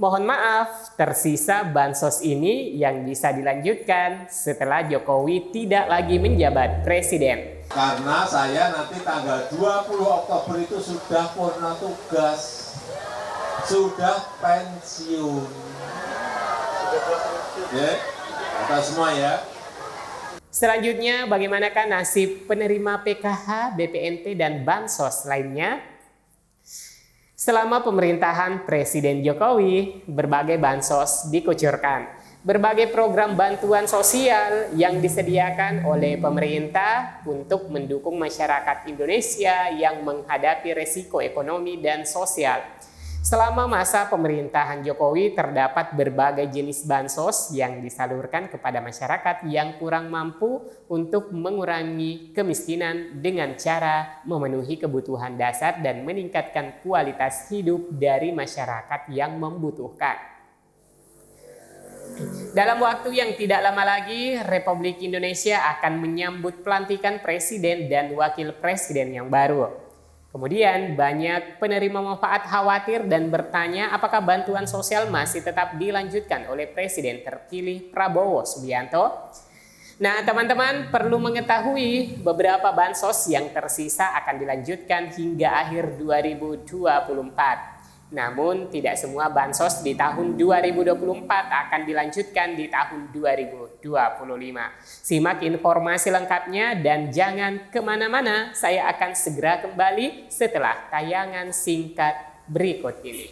Mohon maaf, tersisa bansos ini yang bisa dilanjutkan setelah Jokowi tidak lagi menjabat presiden. Karena saya nanti tanggal 20 Oktober itu sudah purna tugas, sudah pensiun. Ya, kata semua ya. Selanjutnya, bagaimanakah nasib penerima PKH, BPNT, dan bansos lainnya? Selama pemerintahan Presiden Jokowi, berbagai bansos dikucurkan. Berbagai program bantuan sosial yang disediakan oleh pemerintah untuk mendukung masyarakat Indonesia yang menghadapi resiko ekonomi dan sosial. Selama masa pemerintahan Jokowi terdapat berbagai jenis bansos yang disalurkan kepada masyarakat yang kurang mampu untuk mengurangi kemiskinan dengan cara memenuhi kebutuhan dasar dan meningkatkan kualitas hidup dari masyarakat yang membutuhkan. Dalam waktu yang tidak lama lagi, Republik Indonesia akan menyambut pelantikan presiden dan wakil presiden yang baru. Kemudian banyak penerima manfaat khawatir dan bertanya apakah bantuan sosial masih tetap dilanjutkan oleh Presiden terpilih Prabowo Subianto. Nah, teman-teman perlu mengetahui beberapa bansos yang tersisa akan dilanjutkan hingga akhir 2024. Namun tidak semua bansos di tahun 2024 akan dilanjutkan di tahun 2025. Simak informasi lengkapnya dan jangan kemana-mana, saya akan segera kembali setelah tayangan singkat berikut ini.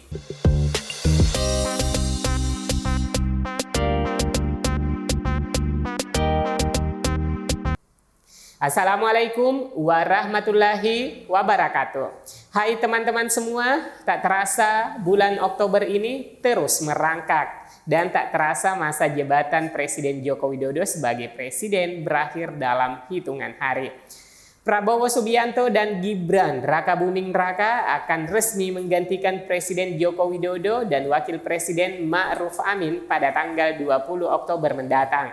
Assalamualaikum warahmatullahi wabarakatuh. Hai teman-teman semua, tak terasa bulan Oktober ini terus merangkak dan tak terasa masa jabatan Presiden Joko Widodo sebagai presiden berakhir dalam hitungan hari. Prabowo Subianto dan Gibran Rakabuming Raka akan resmi menggantikan Presiden Joko Widodo dan Wakil Presiden Ma'ruf Amin pada tanggal 20 Oktober mendatang.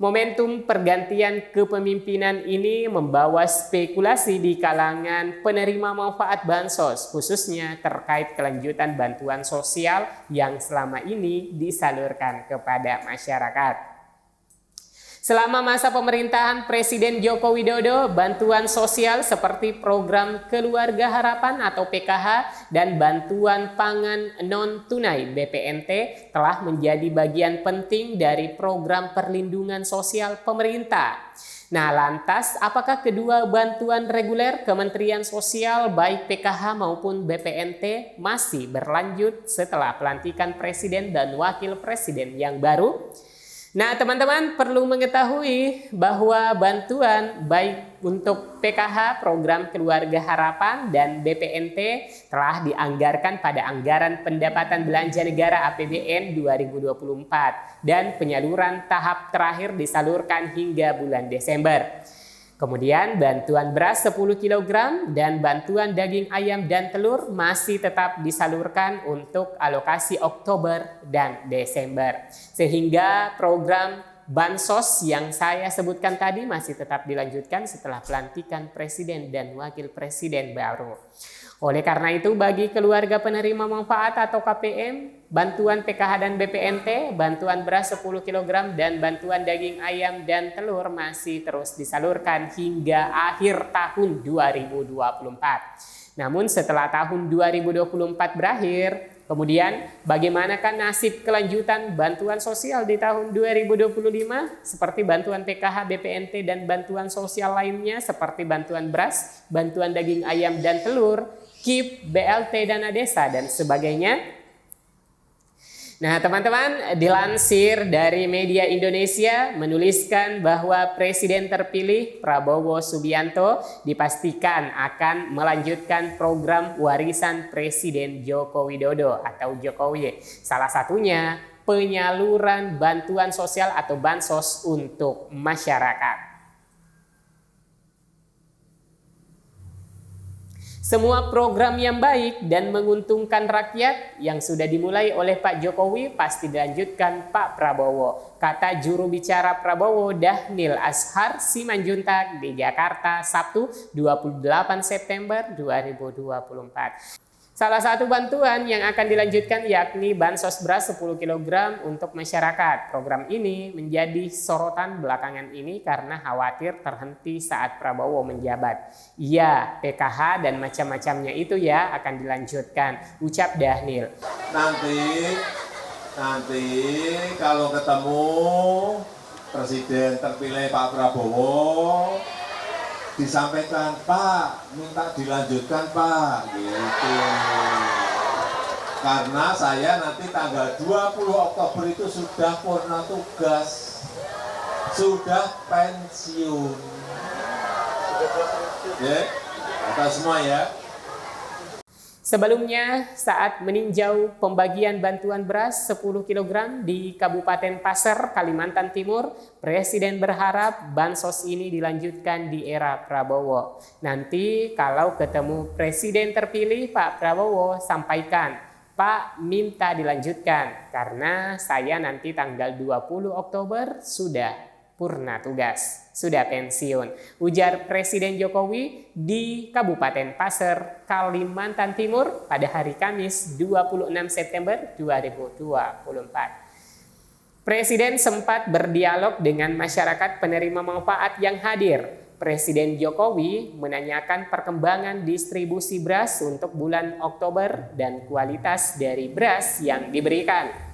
Momentum pergantian kepemimpinan ini membawa spekulasi di kalangan penerima manfaat bansos, khususnya terkait kelanjutan bantuan sosial yang selama ini disalurkan kepada masyarakat. Selama masa pemerintahan Presiden Joko Widodo, bantuan sosial seperti program Keluarga Harapan atau PKH dan bantuan pangan non-tunai BPNT telah menjadi bagian penting dari program perlindungan sosial pemerintah. Nah, lantas apakah kedua bantuan reguler Kementerian Sosial baik PKH maupun BPNT masih berlanjut setelah pelantikan Presiden dan Wakil Presiden yang baru? Nah, teman-teman perlu mengetahui bahwa bantuan baik untuk PKH, program Keluarga Harapan, dan BPNT telah dianggarkan pada anggaran pendapatan belanja negara APBN 2024 dan penyaluran tahap terakhir disalurkan hingga bulan Desember. Kemudian bantuan beras 10 kg dan bantuan daging ayam dan telur masih tetap disalurkan untuk alokasi Oktober dan Desember. Sehingga program bansos yang saya sebutkan tadi masih tetap dilanjutkan setelah pelantikan Presiden dan Wakil Presiden baru. Oleh karena itu, bagi keluarga penerima manfaat atau KPM, bantuan PKH dan BPNT, bantuan beras 10 kg, dan bantuan daging ayam dan telur masih terus disalurkan hingga akhir tahun 2024. Namun setelah tahun 2024 berakhir, kemudian bagaimanakah nasib kelanjutan bantuan sosial di tahun 2025 seperti bantuan PKH, BPNT, dan bantuan sosial lainnya seperti bantuan beras, bantuan daging ayam dan telur, KIP, BLT, dana desa, dan sebagainya. Nah, teman-teman, dilansir dari media Indonesia menuliskan bahwa Presiden terpilih Prabowo Subianto dipastikan akan melanjutkan program warisan Presiden Joko Widodo atau Jokowi. Salah satunya penyaluran bantuan sosial atau bansos untuk masyarakat. Semua program yang baik dan menguntungkan rakyat yang sudah dimulai oleh Pak Jokowi pasti dilanjutkan Pak Prabowo, kata juru bicara Prabowo Dhanil Ashar Simanjuntak di Jakarta Sabtu 28 September 2024. Salah satu bantuan yang akan dilanjutkan yakni bansos beras 10 kg untuk masyarakat. Program ini menjadi sorotan belakangan ini karena khawatir terhenti saat Prabowo menjabat. Iya, PKH dan macam-macamnya itu ya akan dilanjutkan, ucap Dhanil. Nanti kalau ketemu Presiden terpilih Pak Prabowo, disampaikan, Pak, minta dilanjutkan Pak, gitu. Karena saya nanti tanggal 20 Oktober itu sudah purna tugas, sudah pensiun. Ya, kata semua ya. Sebelumnya, saat meninjau pembagian bantuan beras 10 kg di Kabupaten Pasir, Kalimantan Timur, Presiden berharap bansos ini dilanjutkan di era Prabowo. Nanti kalau ketemu Presiden terpilih Pak Prabowo, sampaikan, Pak minta dilanjutkan karena saya nanti tanggal 20 Oktober sudah purna tugas, sudah pensiun, ujar Presiden Jokowi di Kabupaten Pasir, Kalimantan Timur pada hari Kamis 26 September 2024. Presiden sempat berdialog dengan masyarakat penerima manfaat yang hadir. Presiden Jokowi menanyakan perkembangan distribusi beras untuk bulan Oktober dan kualitas dari beras yang diberikan.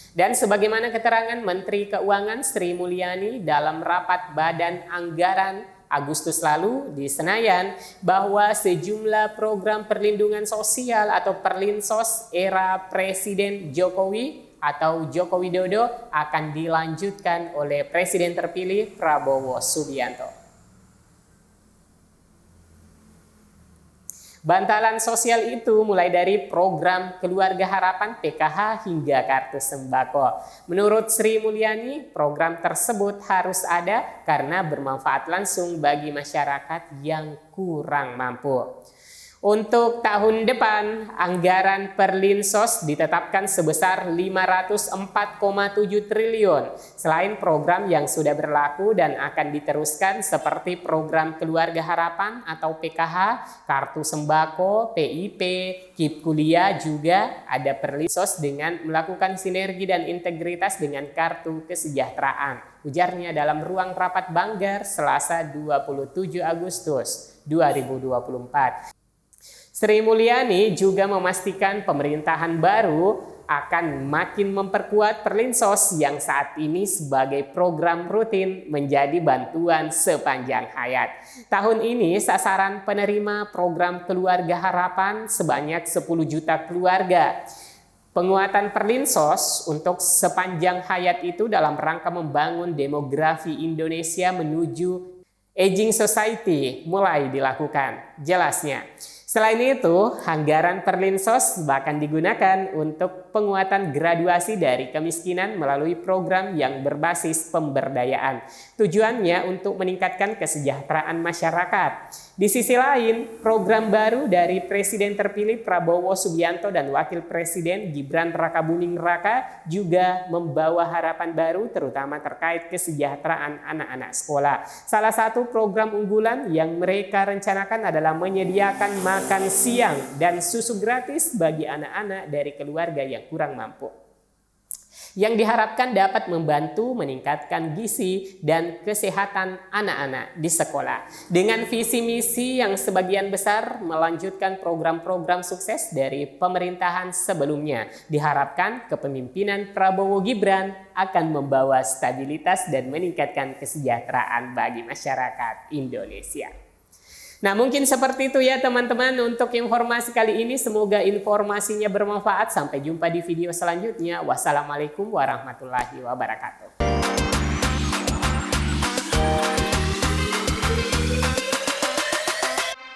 Dan sebagaimana keterangan Menteri Keuangan Sri Mulyani dalam rapat Badan Anggaran Agustus lalu di Senayan, bahwa sejumlah program perlindungan sosial atau Perlinsos era Presiden Jokowi atau Joko Widodo akan dilanjutkan oleh Presiden terpilih Prabowo Subianto. Bantalan sosial itu mulai dari program Keluarga Harapan PKH hingga kartu sembako. Menurut Sri Mulyani, program tersebut harus ada karena bermanfaat langsung bagi masyarakat yang kurang mampu. Untuk tahun depan, anggaran Perlinsos ditetapkan sebesar 504,7 triliun. Selain program yang sudah berlaku dan akan diteruskan seperti program Keluarga Harapan atau PKH, Kartu Sembako, PIP, KIP Kuliah, juga ada Perlinsos dengan melakukan sinergi dan integritas dengan Kartu Kesejahteraan. Ujarnya dalam ruang rapat Banggar Selasa 27 Agustus 2024. Sri Mulyani juga memastikan pemerintahan baru akan makin memperkuat Perlinsos yang saat ini sebagai program rutin menjadi bantuan sepanjang hayat. Tahun ini sasaran penerima program Keluarga Harapan sebanyak 10 juta keluarga. Penguatan Perlinsos untuk sepanjang hayat itu dalam rangka membangun demografi Indonesia menuju aging society mulai dilakukan, jelasnya. Selain itu, anggaran Perlinsos bahkan digunakan untuk penguatan graduasi dari kemiskinan melalui program yang berbasis pemberdayaan. Tujuannya untuk meningkatkan kesejahteraan masyarakat. Di sisi lain, program baru dari Presiden terpilih Prabowo Subianto dan Wakil Presiden Gibran Rakabuming Raka juga membawa harapan baru terutama terkait kesejahteraan anak-anak sekolah. Salah satu program unggulan yang mereka rencanakan adalah menyediakan makan siang dan susu gratis bagi anak-anak dari keluarga yang kurang mampu, yang diharapkan dapat membantu meningkatkan gizi dan kesehatan anak-anak di sekolah. Dengan visi misi yang sebagian besar melanjutkan program-program sukses dari pemerintahan sebelumnya, diharapkan kepemimpinan Prabowo Gibran akan membawa stabilitas dan meningkatkan kesejahteraan bagi masyarakat Indonesia. Nah, mungkin seperti itu ya teman-teman untuk informasi kali ini. Semoga informasinya bermanfaat. Sampai jumpa di video selanjutnya. Wassalamualaikum warahmatullahi wabarakatuh.